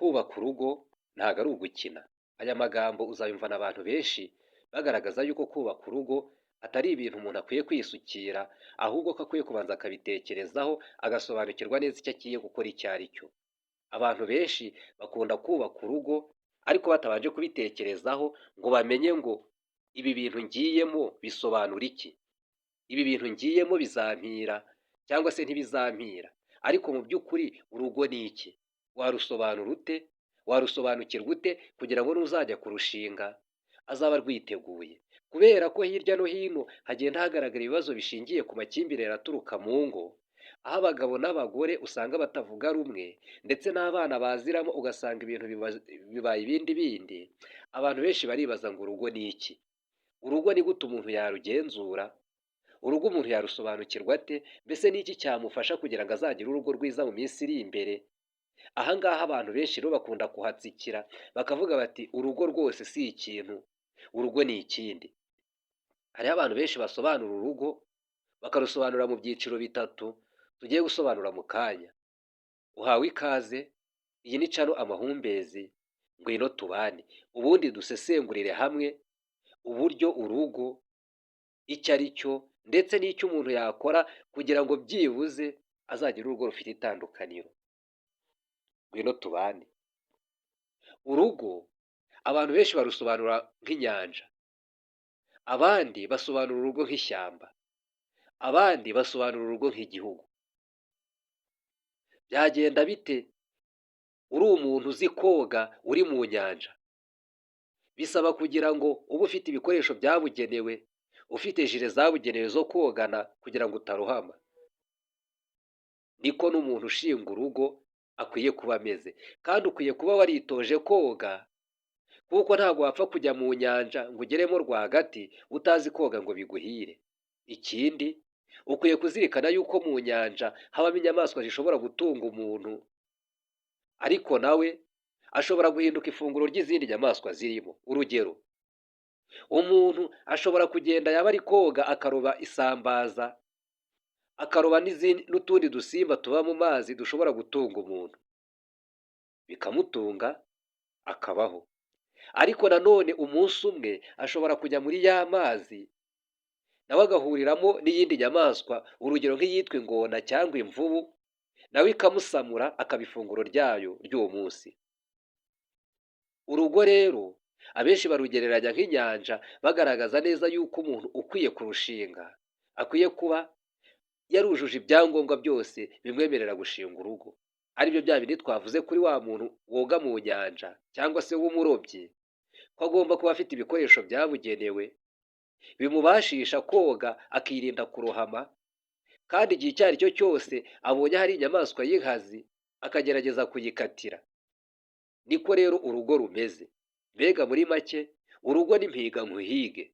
Kubaka urugo ntago ari ugukina. Aya magambo uzayumvana abantu benshi bagaragaza yuko kubaka urugo atari ibintu umuntu akwiye kwisukira, ahubwo ko akwiye kubanza akabitekerezaho, agasobanukirwa neza icyo agiye gukora icyo ari cyo. Abantu benshi bakunda kubaka urugo ariko batabanje kubitekerezaho ngo bamenye ngo ibi bintu ngiyemo bisobanura iki? Ibi bintu ngiyemo bizampira cyangwa se ntibizampira? Ariko mu by'ukuri urugo ni iki? Warusobanura ute? Warusobanukirwa ute kugira ngo n'uzajya kurushinga azaba rwiteguye? Kubera ko hirya no hino hagenda hagaragara ibibazo bishingiye ku makimbirane aturuka mu ngo, aho abagabo n'abagore usanga batavuga rumwe ndetse n'abana baziramo ugasanga ibintu bibaye ibindi bindi. Abantu benshi baribaza ngo urugo ni iki? Urugo ni gute umuntu yarugenzura? Urugo umuntu yarusobanukirwa ate? Mbese ni iki cyamufasha kugira ngo azagire urugo rwiza mu minsi iri imbere? Aha ngaha abantu benshi rero bakunda kuhatsikira bakavuga bati urugo rwose si ikintu, urugo ni ikindi. Hariho abantu benshi basobanura urugo bakarusobanura mu byiciro bitatu tugiye gusobanura mu kanya. Uhawe ikaze, iyi ni cano amahumbezi, ngwino tubane, ubundi dusesengurire hamwe uburyo urugo icyo ari cyo ndetse n'icyo umuntu yakora kugira ngo byibuze azagire urugo rufite itandukaniro. Ngwino tubane. Urugo abantu benshi barusobanura nk'inyanja, abandi basobanura urugo nk'ishyamba, abandi basobanura urugo nk'igihugu. Byagenda bite uri umuntu uzi koga uri mu nyanja? Bisaba kugira ngo ube ufite ibikoresho byabugenewe, ufite jire zabugenewe zo kogana kugira ngo utarohama. Niko n'umuntu ushinga urugo akwiye kuba ameze, kandi ukwiye kuba waritoje koga, kuko ntabwo wapfa kujya mu nyanja ngo ugeremo rwagati utazi koga ngo biguhire. Ikindi ukwiye kuzirikana yuko mu nyanja habamo inyamaswa zishobora gutunga umuntu, ariko nawe ashobora guhinduka ifunguro ry'izindi nyamaswa zirimo. Urugero, umuntu ashobora kugenda yaba ari koga akaroba isambaza, akaroba n'utundi dusimba tuba mu mazi dushobora gutunga umuntu, bikamutunga akabaho. Ariko nanone umunsi umwe ashobora kujya muri ya mazi nawe agahuriramo n'iyindi nyamaswa, urugero nk'iyitwa ingona cyangwa imvubu, nawe ikamusamura akaba ifunguro ryayo ry'uwo munsi. Urugo rero abenshi barugereranya nk'inyanja, bagaragaza neza yuko umuntu ukwiye kurushinga akwiye kuba yarujuje ibyangombwa byose bimwemerera gushinga urugo. Aribyo bya bindi twavuze kuri wa muntu woga mu nyanja cyangwa se w'umurobyi, ko agomba kuba afite ibikoresho byabugenewe bimubashisha koga akirinda kurohama, kandi igihe icyo ari cyo cyose abonye hari inyamaswa y'inkazi akagerageza kuyikatira. Niko rero urugo rumeze. Mbega muri make urugo ni mpiga nkuhige.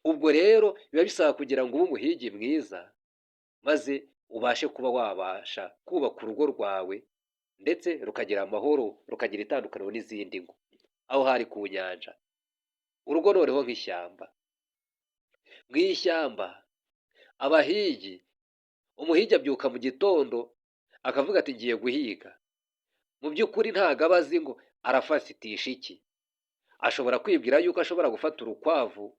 Ubwo rero biba bisaba kugira ngo ube umuhigi mwiza, maze ubashe kuba wabasha kubaka urugo rwawe ndetse rukagira amahoro, rukagira itandukaniro n'izindi ngo aho hari ku nyanja. Urugo noneho nk'ishyamba. Mu ishyamba abahigi, umuhigi abyuka mu gitondo akavuga ati ngiye guhiga. Mu by'ukuri ntago aba azi ngo arafasitisha iki. Ashobora kwibwira yuko ashobora gufata urukwavu,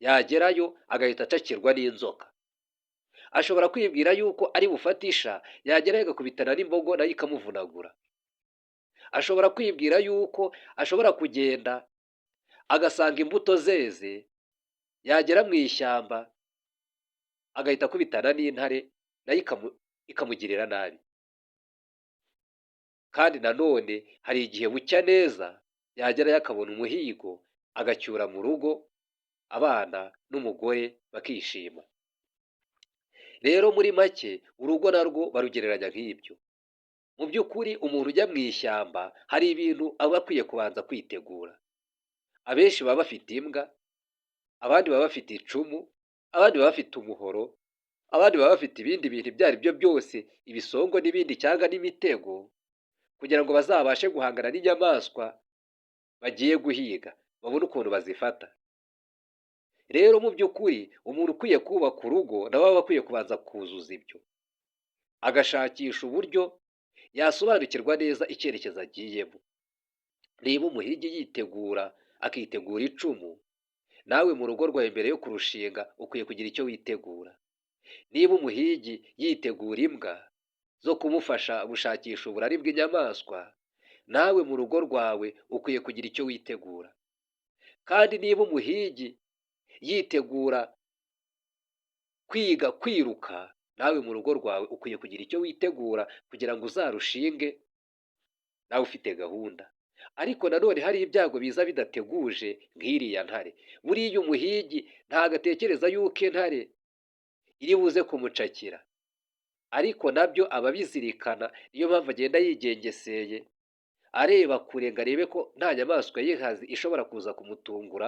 yagerayo agahita acakirwa n'inzoka. Ashobora kwibwira yuko ari bufatisha, yagerayo agakubitana n'imbogo nayo ikamuvunagura. Ashobora kwibwira yuko ashobora kugenda agasanga imbuto zeze, yagera mu ishyamba agahita akubitana n'intare nayo ikamugirira nabi. Kandi nanone hari igihe bucya neza, yagerayo akabona umuhigo agacyura mu rugo, abana n'umugore bakishima. Rero muri make urugo narwo barugereranya nk'ibyo. Mu by'ukuri umuntu ujya mu ishyamba hari ibintu aba akwiye kubanza kwitegura. Abenshi baba bafite imbwa, abandi baba bafite icumu, abandi baba bafite umuhoro, abandi baba bafite ibindi bintu ibyo ari byo byose, ibisongo n'ibindi cyangwa n'imitego, kugira ngo bazabashe guhangana n'inyamaswa bagiye guhiga, babone ukuntu bazifata. Rero mu by'ukuri umuntu ukwiye kubaka urugo nawe aba akwiye kubanza kuzuza ibyo, agashakisha uburyo yasobanukirwa neza icyerekezo agiyemo. Niba umuhigi yitegura akitegura icumu, nawe mu rugo rwawe mbere yo kurushinga ukwiye kugira icyo witegura. Niba umuhigi yitegura imbwa zo kumufasha gushakisha uburari bw'inyamaswa, nawe mu rugo rwawe ukwiye kugira icyo witegura. Kandi niba umuhigi yitegura kwiga kwiruka, nawe mu rugo rwawe ukwiye kugira icyo witegura kugira ngo uzarushinge nawe ufite gahunda. Ariko nanone hari ibyago biza bidateguje nk'iriya ntare. Buriya umuhigi ntabwo atekereza yuko intare iri buze kumucakira, ariko nabyo aba abizirikana. Niyo mpamvu agenda yigengeseye areba kure ngo arebe ko nta nyamaswa y'inkazi ishobora kuza kumutungura.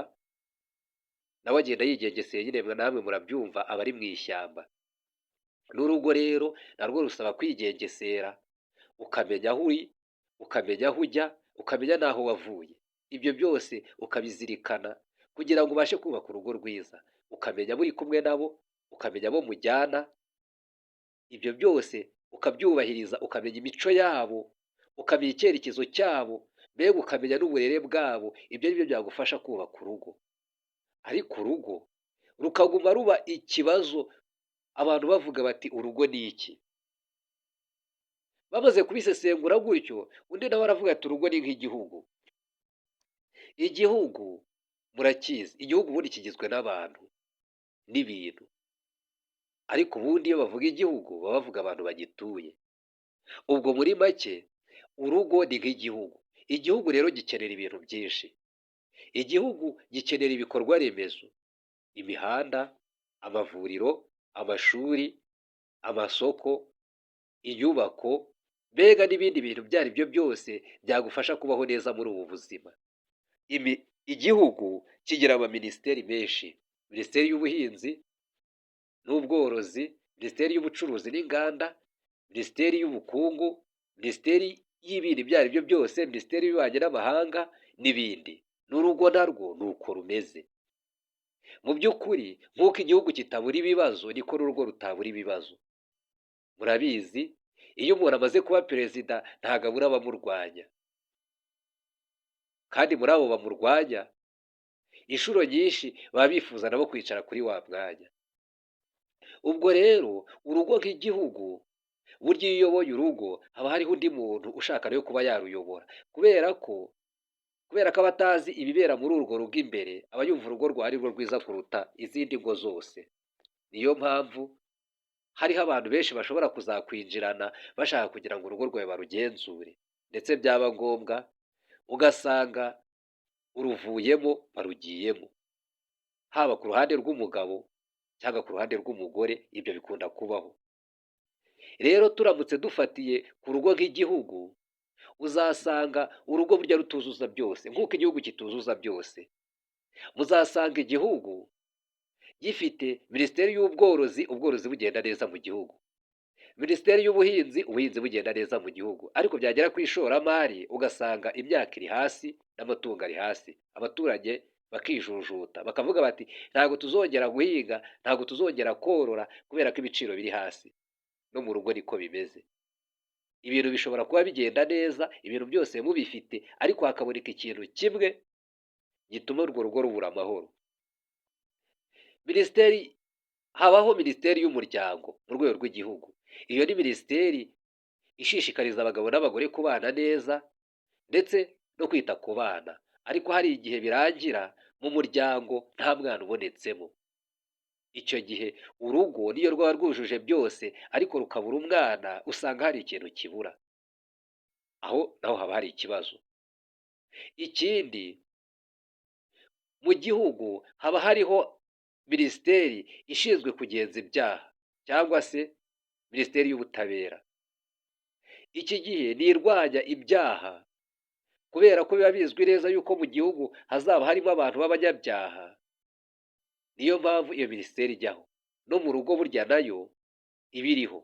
Nawe agenda yigengeseye nyine, namwe murabyumva, aba ari mu ishyamba. N'urugo rero narwo rusaba kwigengesera, ukamenya aho uri, ukamenya aho ujya, ukamenya n'aho wavuye. Ibyo byose ukabizirikana kugira ngo ubashe kubaka urugo rwiza. Ukamenya abo uri kumwe nabo, ukamenya abo mujyana, ibyo byose ukabyubahiriza, ukamenya imico yabo, ukamenya icyerekezo cyabo, mbega ukamenya n'uburere bwabo. Ibyo ni byo byagufasha kubaka urugo. Ariko urugo rukaguma ruba ikibazo, abantu bavuga bati urugo ni iki? Bamaze kubisesengura gutyo, undi nawe aravuga ati urugo ni nk'igihugu. Igihugu murakizi, igihugu ubundi kigizwe n'abantu n'ibintu. Ariko ubundi iyo bavuga igihugu baba bavuga abantu bagituye. Ubwo muri make urugo ni nk'igihugu. Igihugu rero gikenera ibintu byinshi. Igihugu gikenera ibikorwa remezo, imihanda, amavuriro, amashuri, amasoko, inyubako, mbega n'ibindi bintu ibyo ari byo byose byagufasha kubaho neza muri ubu buzima. Igihugu kigira amaminisiteri menshi: minisiteri y'ubuhinzi n'ubworozi, minisiteri y'ubucuruzi n'inganda, minisiteri y'ubukungu, minisiteri y'ibindi ibyo ari byo byose, minisiteri y'ububanyi n'amahanga n'ibindi. N'urugo narwo ni uko rumeze. Mu by'ukuri nk'uko igihugu kitabura ibibazo, niko n'urugo rutabura ibibazo. Murabizi, iyo umuntu amaze kuba perezida ntabwo abura abamurwanya, kandi muri abo bamurwanya inshuro nyinshi baba bifuza nabo kwicara kuri wa mwanya. Ubwo rero urugo nk'igihugu, burya iyo uyoboye urugo haba hariho undi muntu ushaka nawe kuba yaruyobora, kubera ko aba atazi ibibera muri urwo rugo imbere, aba yumva urugo rwawe ari rwo rwiza kuruta izindi ngo zose. Niyo mpamvu hariho abantu benshi bashobora kuzakwinjirana bashaka kugira ngo urugo rwawe barugenzure, ndetse byaba ngombwa ugasanga uruvuyemo barugiyemo, haba ku ruhande rw'umugabo cyangwa ku ruhande rw'umugore. Ibyo bikunda kubaho. Rero turamutse dufatiye ku rugo nk'igihugu, uzasanga urugo burya rutuzuza byose nk'uko igihugu kituzuza byose. Muzasanga igihugu gifite minisiteri y'ubworozi, ubworozi bugenda neza mu gihugu; minisiteri y'ubuhinzi, ubuhinzi bugenda neza mu gihugu. Ariko byagera ku ishoramari ugasanga imyaka iri hasi n'amatungo ari hasi, abaturage bakijujuta bakavuga bati ntabwo tuzongera guhinga, ntabwo tuzongera korora kubera ko ibiciro biri hasi. No mu rugo niko bimeze. Ibintu bishobora kuba bigenda neza, ibintu byose mubifite, ariko hakaboneka ikintu kimwe gituma urwo rugo rubura amahoro. Habaho minisiteri y'umuryango mu rwego rw'igihugu. Iyo ni minisiteri ishishikariza abagabo n'abagore kubana neza ndetse no kwita ku bana. Ariko hari igihe birangira mu muryango nta mwana ubonetsemo. Icyo gihe urugo niyo rwaba rwujuje byose ariko rukabura umwana, usanga hari ikintu kibura. Aho naho haba hari ikibazo. Ikindi, mu gihugu haba hariho minisiteri ishinzwe kugenza ibyaha cyangwa se minisiteri y'ubutabera. Iki gihe ni irwanya ibyaha, kubera ko biba bizwi neza yuko mu gihugu hazaba harimo abantu b'abanyabyaha. Niyo mpamvu iyo minisiteri ijyaho. No mu rugo burya nayo iba iriho.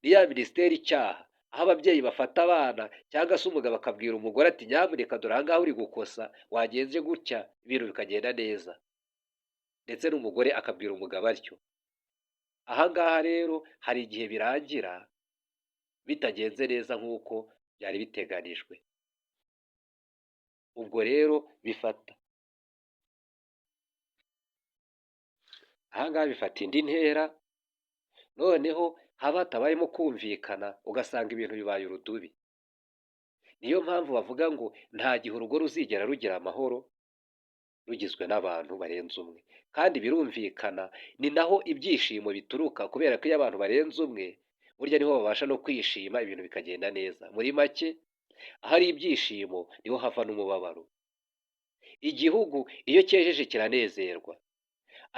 Ni ya minisiteri icyaha, aho ababyeyi bafata abana cyangwa se umugabo akabwira umugore ati nyamuneka dore aha ngaha uri gukosa, wagenze gutya ibintu bikagenda neza. Ndetse n'umugore akabwira umugabo atyo. Aha ngaha rero hari igihe birangira bitagenze neza nk'uko byari biteganijwe. Ubwo rero aha ngaha bifata indi ntera, noneho haba hatabayemo kumvikana ugasanga ibintu bibaye urudubi. Niyo mpamvu bavuga ngo nta gihe urugo ruzigera rugira amahoro rugizwe n'abantu barenze umwe, kandi birumvikana ni naho ibyishimo bituruka, kubera ko iyo abantu barenze umwe burya niho babasha no kwishima ibintu bikagenda neza. Muri make, ahari ibyishimo niho hava n'umubabaro. Igihugu iyo cyejeje kiranezerwa,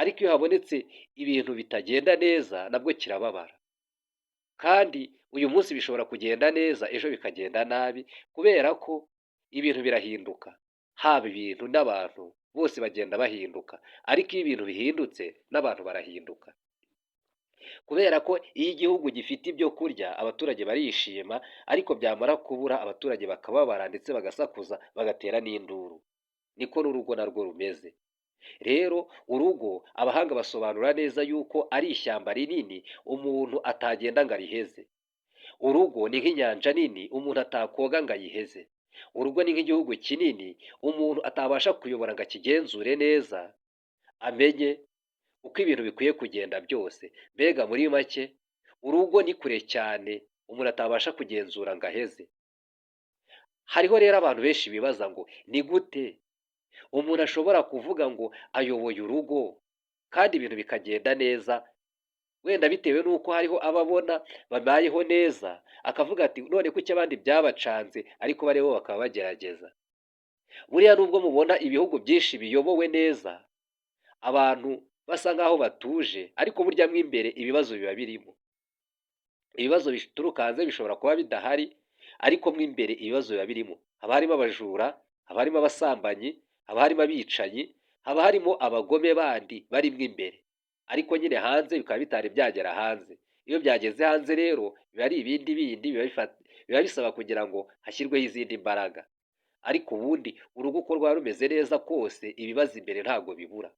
ariko iyo habonetse ibintu bitagenda neza nabwo kirababara. Kandi uyu munsi bishobora kugenda neza, ejo bikagenda nabi, kubera ko ibintu birahinduka, haba ibintu n'abantu bose bagenda bahinduka, ariko iyo ibintu bihindutse n'abantu barahinduka. Kubera ko iyo igihugu gifite ibyo kurya abaturage barishima, ariko byamara kubura abaturage bakababara ndetse bagasakuza bagatera n'induru. Niko n'urugo narwo rumeze. Rero urugo abahanga basobanura neza yuko ari ishyamba rinini umuntu atagenda ngo ariheze. Urugo ni nk'inyanja nini umuntu atakoga ngo ayiheze. Urugo ni nk'igihugu kinini umuntu atabasha kuyobora ngo akigenzure neza, amenye uko ibintu bikwiye kugenda byose. Mbega muri make, urugo ni kure cyane umuntu atabasha kugenzura ngo aheze. Hariho rero abantu benshi bibaza ngo ni gute umuntu ashobora kuvuga ngo ayoboye urugo kandi ibintu bikagenda neza, wenda bitewe n'uko hariho ababona babayeho neza, akavuga ati none kuki abandi byabacanze ariko bariho bakaba bagerageza. Buriya nubwo mubona ibihugu byinshi biyobowe neza, abantu basa nk'aho batuje, ariko burya mo imbere ibibazo biba birimo. Ibibazo bituruka hanze bishobora kuba bidahari, ariko mo imbere ibibazo biba birimo. Haba harimo abajura, haba harimo abasambanyi, haba harimo abicanyi, haba harimo abagome bandi barimo imbere, ariko nyine hanze bikaba bitari byagera hanze. Iyo byageze hanze rero biba ari ibindi bindi, biba bisaba kugira ngo hashyirweho izindi mbaraga. Ariko ubundi urugo uko rwaba rumeze neza kose ibibazo imbere ntabwo bibura.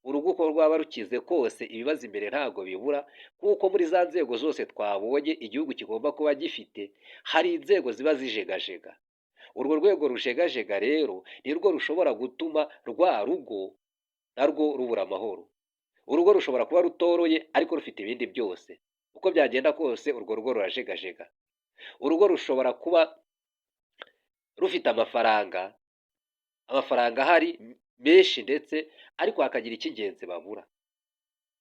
Urugo uko rwaba rukize kose ibibazo imbere ntabwo bibura, kuko muri za nzego zose twabonye igihugu kigomba kuba gifite, hari inzego ziba zijegajega. Urwo rwego rujegajega rero ni rwo rushobora gutuma rwa rugo narwo rubura amahoro. Urugo rushobora kuba rutoroye ariko rufite ibindi byose. Uko byagenda kose urwo rugo rurajegajega. Urugo rushobora kuba rufite amafaranga ahari menshi ndetse, ariko hakagira icy'ingenzi babura.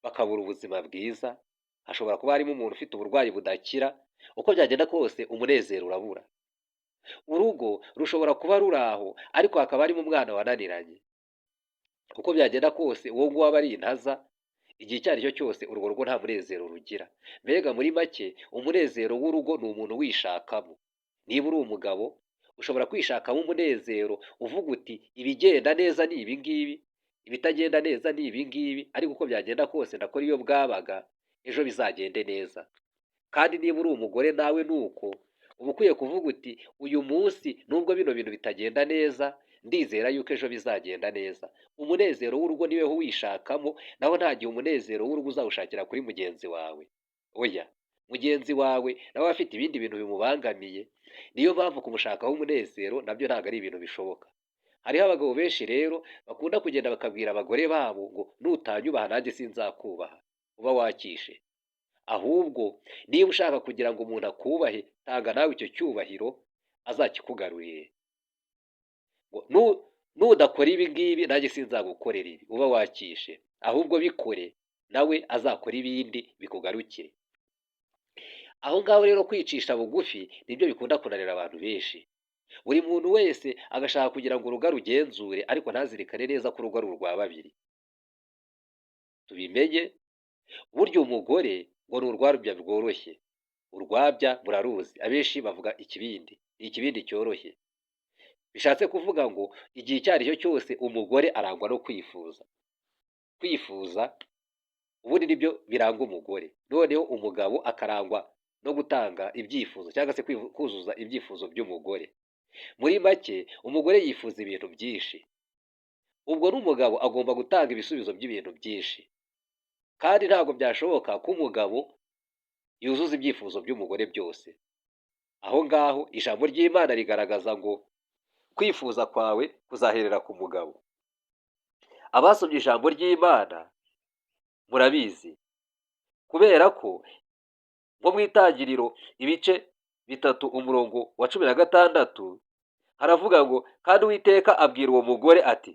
Bakabura ubuzima bwiza, hashobora kuba harimo umuntu ufite uburwayi budakira, uko byagenda kose umunezero urabura. Urugo rushobora kuba ruri aho ariko hakaba harimo umwana wananiranye. Uko byagenda kose uwo nguwo aba ari intaza, igihe icyo ari cyo cyose urwo rugo nta munezero rugira. Mbega muri make, umunezero w'urugo ni umuntu wishakamo. Niba uri umugabo ushobora kwishakamo umunezero uvuga uti ibigenda neza ni ibi ngibi, ibitagenda neza ni ibi ngibi, ariko uko byagenda kose ndakora iyo bwabaga ejo bizagende neza. Kandi niba uri umugore nawe ni uko, uba ukwiye kuvuga uti uyu munsi nubwo bino bintu bitagenda neza, ndizera yuko ejo bizagenda neza. Umunezero w'urugo niwe wishakamo, naho nta gihe umunezero w'urugo uzawushakira kuri mugenzi wawe. Oya, mugenzi wawe nawe afite ibindi bintu bimubangamiye, niyo mpamvu kumushakaho umunezero nabyo ntabwo ari ibintu bishoboka. Hariho abagabo benshi rero bakunda kugenda bakabwira abagore babo ngo nutanyubaha nanjye sinzakubaha. Uba wakishe. Ahubwo niba ushaka kugira ngo umuntu akubahe, tanga nawe icyo cyubahiro azakikugarurire. Nudakora ibi ngibi nanjye sinzagukorera ibi. Uba wakishe. Ahubwo bikore nawe azakora ibindi bikugarukire. Aho ngaho rero kwicisha bugufi nibyo bikunda kunanira abantu benshi. Buri muntu wese agashaka kugira ngo urugo rugenzure, ariko ntazirikane neza ko urugo ari urwa babiri. Tubimenye, burya umugore ngo ni urwabya rworoshye, urwabya muraruzi, abenshi bavuga ikibindi, ni ikibindi cyoroshye. Bishatse kuvuga ngo igihe icyo ari cyo cyose umugore arangwa no kwifuza. Kwifuza ubundi nibyo biranga umugore, noneho umugabo akarangwa no gutanga ibyifuzo cyangwa se kuzuza ibyifuzo by'umugore. Muri make, umugore yifuza ibintu byinshi, ubwo n'umugabo agomba gutanga ibisubizo by'ibintu byinshi. Kandi ntabwo byashoboka ko umugabo yuzuza ibyifuzo by'umugore byose. aho ngaho ijambo ry'Imana rigaragaza ngo kwifuza kwawe kuzaherera ku mugabo. Abasomye ijambo ry'Imana murabizi, kubera ko nko mu Itangiriro ibice 3 umurongo wa 16 haravuga ngo kandi Uwiteka abwira uwo mugore ati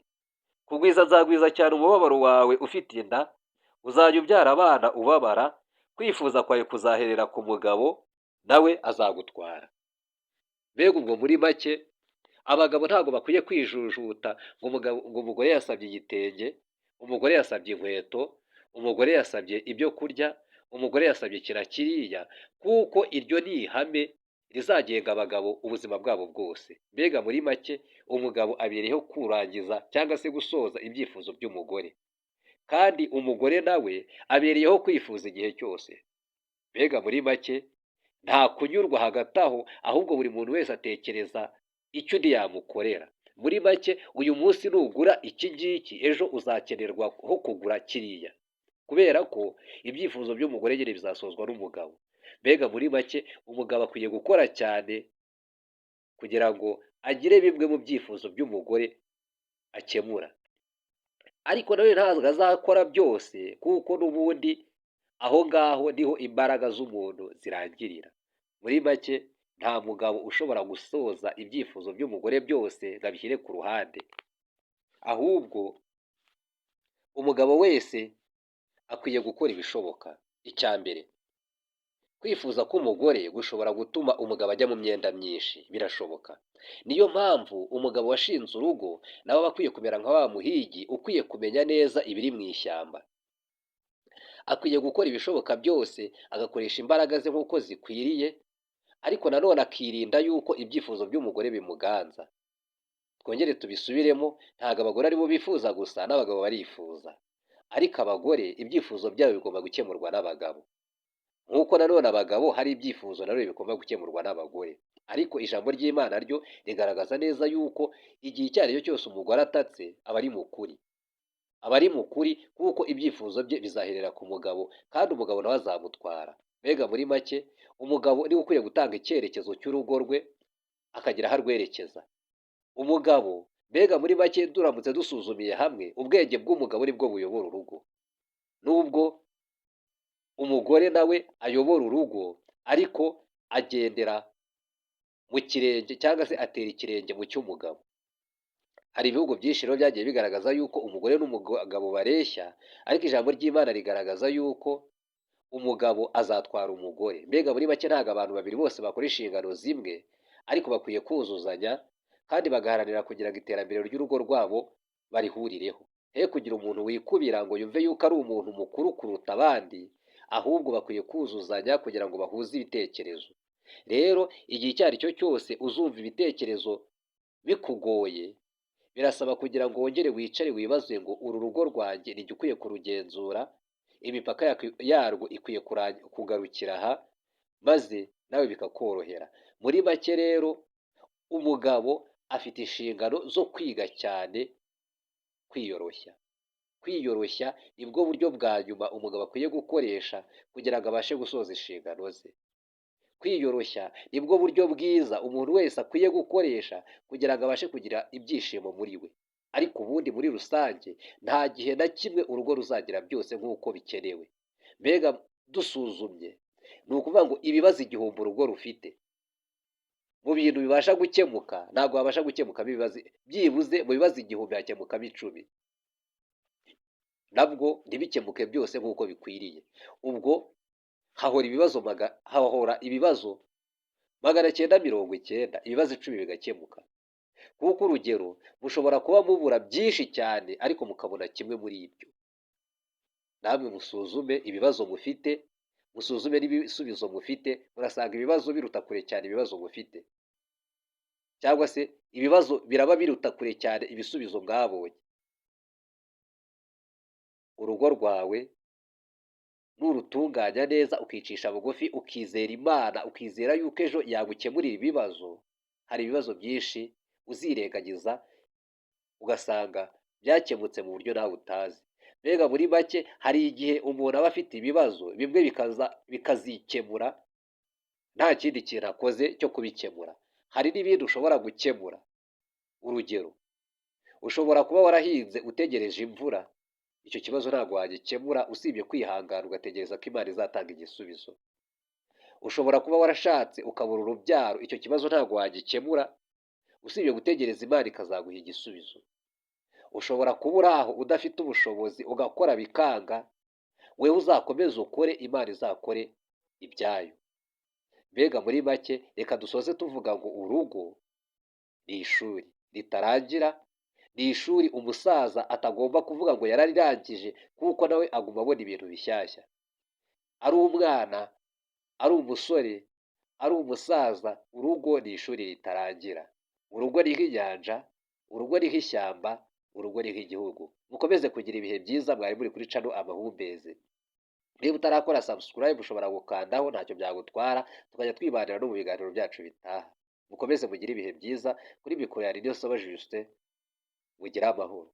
kugwiza nzagwiza cyane umubabaro wawe ufite inda, uzajya ubyara abana ubabara, kwifuza kwawe kuzaherera ku mugabo nawe azagutwara. Mbega ubwo muri make abagabo ntabwo bakwiye kwijujuta ngo umugore yasabye igitenge, umugore yasabye inkweto, umugore yasabye ibyo kurya, umugore yasabye kiriya, kuko iryo ni ihame rizagenga abagabo ubuzima bwabo bwose. Mbega muri make umugabo abereyeho kurangiza cyangwa se gusoza ibyifuzo by'umugore, kandi umugore nawe abereyeho kwifuza igihe cyose. Mbega muri make nta kunyurwa hagati aho, ahubwo buri muntu wese atekereza icyo undi yamukorera. Muri make uyu munsi nugura iki ngiki ejo uzakenerwa ho kugura kiriya, kubera ko ibyifuzo by'umugore nyine bizasozwa n'umugabo. Mbega muri make umugabo akwiye gukora cyane kugira ngo agire bimwe mu byifuzo by'umugore akemura, ariko nawe ntabwo azakora byose, kuko n'ubundi aho ngaho niho imbaraga z'umuntu zirangirira. Muri make nta mugabo ushobora gusoza ibyifuzo by'umugore byose ngo abishyire ku ruhande, ahubwo umugabo wese akwiye gukora ibishoboka. Icya mbere, kwifuza k'umugore gushobora gutuma umugabo ajya mu myenda myinshi, birashoboka. Niyo mpamvu umugabo washinze urugo nawe aba akwiye kumera nka wa muhigi ukwiye kumenya neza ibiri mu ishyamba. Akwiye gukora ibishoboka byose, agakoresha imbaraga ze nk'uko zikwiriye, ariko nanone akirinda yuko ibyifuzo by'umugore bimuganza. Twongere tubisubiremo, ntabwo abagore aribo bifuza gusa, n'abagabo barifuza, ariko abagore ibyifuzo byabo bigomba gukemurwa n'abagabo, nk'uko nanone abagabo hari ibyifuzo nanone bigomba gukemurwa n'abagore. Ariko ijambo ry'Imana ryo rigaragaza neza yuko igihe icyo ari cyo cyose umugore atatse aba ari mu kuri, aba ari mu kuri, kuko ibyifuzo bye bizaherera ku mugabo, kandi umugabo nawe azamutwara. Mbega muri make umugabo niwe ukwiye gutanga icyerekezo cy'urugo rwe, akagira aho arwerekeza. Umugabo, mbega muri make turamutse dusuzumiye hamwe, ubwenge bw'umugabo nibwo buyobora urugo, nubwo umugore nawe ayobora urugo, ariko agendera mu kirenge cyangwa se atera ikirenge mu cy'umugabo. Hari ibihugu byinshi rero byagiye bigaragaza yuko umugore n'umugabo bareshya, ariko ijambo ry'Imana rigaragaza yuko umugabo azatwara umugore. Mbega muri make ntabwo abantu babiri bose bakora inshingano zimwe, ariko bakwiye kuzuzanya kandi bagaharanira kugira ngo iterambere ry'urugo rwabo barihurireho. He kugira umuntu wikubira ngo yumve yuko ari umuntu mukuru kuruta abandi, ahubwo bakwiye kuzuzanya kugira ngo bahuze ibitekerezo. Rero igihe icyo ari cyo cyose uzumva ibitekerezo bikugoye, birasaba kugira ngo wongere wicare wibaze ngo uru rugo rwanjye ni ukwiye kurugenzura, imipaka yarwo ikwiye kugarukira aha, maze nawe bikakorohera. Muri make rero umugabo afite inshingano zo kwiga cyane kwiyoroshya. Kwiyoroshya nibwo buryo bwa nyuma umugabo akwiye gukoresha kugira ngo abashe gusoza inshingano ze. Kwiyoroshya nibwo buryo bwiza umuntu wese akwiye gukoresha kugira ngo abashe kugira ibyishimo muri we. Ariko ubundi muri rusange nta gihe na kimwe urugo ruzagira byose nk'uko bikenewe. Mbega dusuzumye, ni ukuvuga ngo ibibazo igihumbi urugo rufite, mu bintu bibasha gukemuka ntabwo habasha gukemukamo ibibazo, byibuze mu bibazo igihumbi hakemukamo 10, nabwo ntibikemuke byose nk'uko bikwiriye. Ubwo hahora ibibazo 990, ibibazo 10 bigakemuka. Kuko urugero mushobora kuba mubura byinshi cyane ariko mukabona kimwe muri ibyo. Namwe musuzume ibibazo mufite, musuzume n'ibisubizo mufite, murasanga ibibazo biruta kure cyane ibibazo mufite, cyangwa se ibibazo biraba biruta kure cyane ibisubizo mwabonye. Urugo rwawe nurutunganya neza, ukicisha bugufi, ukizera Imana, ukizera yuko ejo yagukemurira ibibazo, hari ibibazo byinshi uzirengagiza ugasanga byakemutse mu buryo nawe utazi. Mbega muri make hari igihe umuntu aba afite ibibazo bimwe bikazikemura nta kindi kintu akoze cyo kubikemura. Hari n'ibindi ushobora gukemura. Urugero, ushobora kuba warahinze utegereje imvura, icyo kibazo ntabwo wagikemura usibye kwihangana ugategereza ko Imana izatanga igisubizo. Ushobora kuba warashatse ukabura urubyaro, icyo kibazo ntabwo wagikemura usibye gutegereza Imana ikazaguha igisubizo. Ushobora kuba uri aho udafite ubushobozi ugakora bikanga, wewe uzakomeze ukore, Imana izakore ibyayo. Mbega muri make reka dusoze tuvuga ngo urugo ni ishuri ritarangira, ni ishuri umusaza atagomba kuvuga ngo yararirangije kuko nawe aguma abona ibintu bishyashya. Ari umwana, ari umusore, ari umusaza, urugo ni ishuri ritarangira. Urugo ni nk'inyanja, urugo ni nk'ishyamba, urugo ni nk'igihugu. Mukomeze kugira ibihe byiza, mwari muri kuri cano Amahumbezi. Niba utarakora subscribe ushobora gukandaho, ntacyo byagutwara, tukajya twibanira no mu biganiro byacu bitaha. Mukomeze mugire ibihe byiza, kuri mikoro ya Niyonsaba Justin, mugire amahoro.